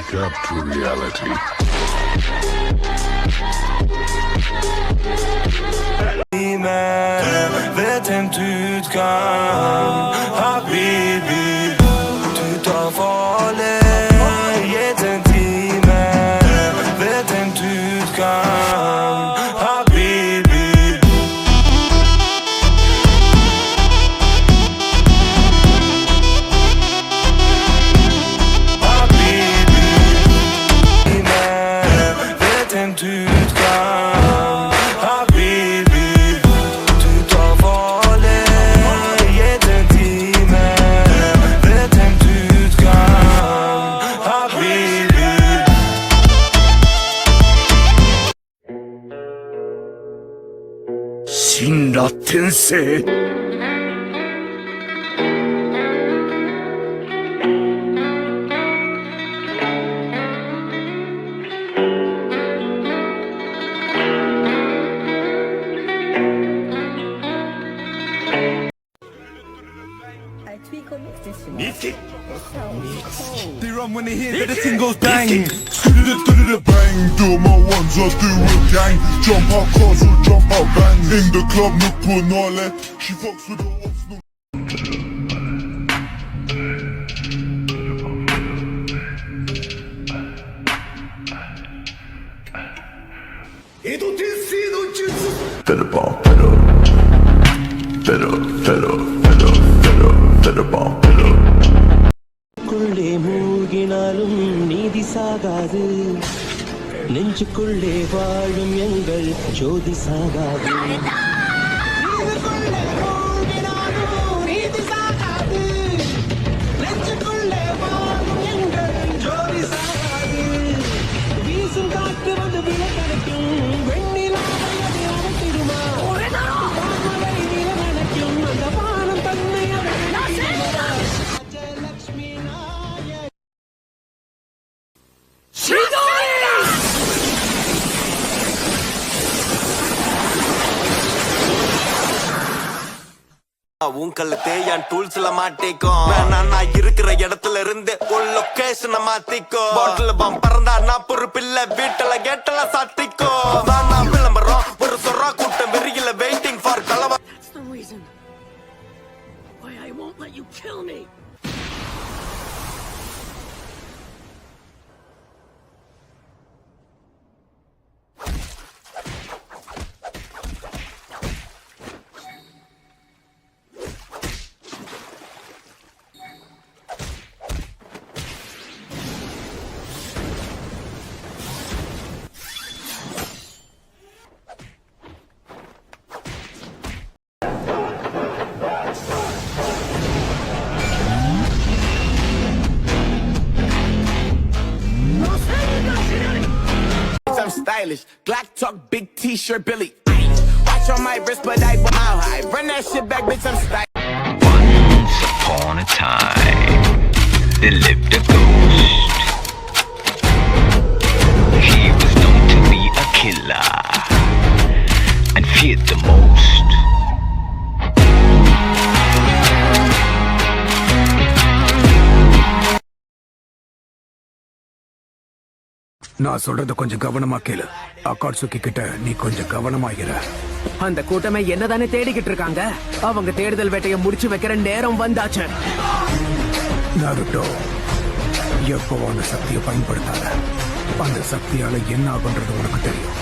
wake up to reality. Vet inte utgång, habibi. Du tar farlig, get en timme. Vet inte utgång, habibi. Habibi. Vet inte utgång, habibi. Shinra Tensei. They run when they hear that the thing goes bang. Bang, do my ones, I do a gang. Jump out cars or jump out bangs. In the club, look på Nale. She fucks with the Arsenal. Better bomb, better. Better, better, better, better, better bomb, better. குள்ளே மூழ்கினாலும் நீதி சாகாது, நெஞ்சுக்குள்ளே வாழும் எங்கள் ஜோதி சாகாது. வீசும் காற்று வந்து விளக்கணைக்கும், வெண்ணிலாவை அது அணைத்திடுமா? தாமரை நிலவணைக்கும், அந்த வானம் தன்னை லட்சுமி நாய உன் கழுத்தே என் டூல்ஸ்ல மாட்டிக்கும். நான் இருக்கிற இடத்துல இருந்து ஒரு லொகேஷனை மாத்திக்கோ. பாட்டில் பம் பறந்தா நான் பொறுப்பில்ல, வீட்டுல கேட்டல சாத்திக்கோ. நான் விளம்பரம் ஒரு சொரா கூட்டம் வெறியில வெயிட்டிங் ஃபார் கலவா. That's the reason why I won't let you kill me. I'm stylish, Glock talk, big t-shirt, Billy. Watch on my wrist, but I out high. Run that shit back, bitch, I'm stylish. Once upon a time, there lived a ghost. He was known to be a killer and feared the most. நான் சொல்றத கொஞ்சம் கவனமா கேளு. அக்காட்சுகி கிட்ட நீ கொஞ்சம் கவனமாகிற. அந்த கூட்டமே என்னதானே தேடிக்கிட்டு இருக்காங்க. அவங்க தேடுதல் வேட்டையை முடிச்சு வைக்கிற நேரம் வந்தாச்சு. நாருட்டோ, எப்பவும் அந்த சக்தியை பயன்படுத்தாத. அந்த சக்தியால என்ன ஆகுன்றது உனக்கு தெரியும்.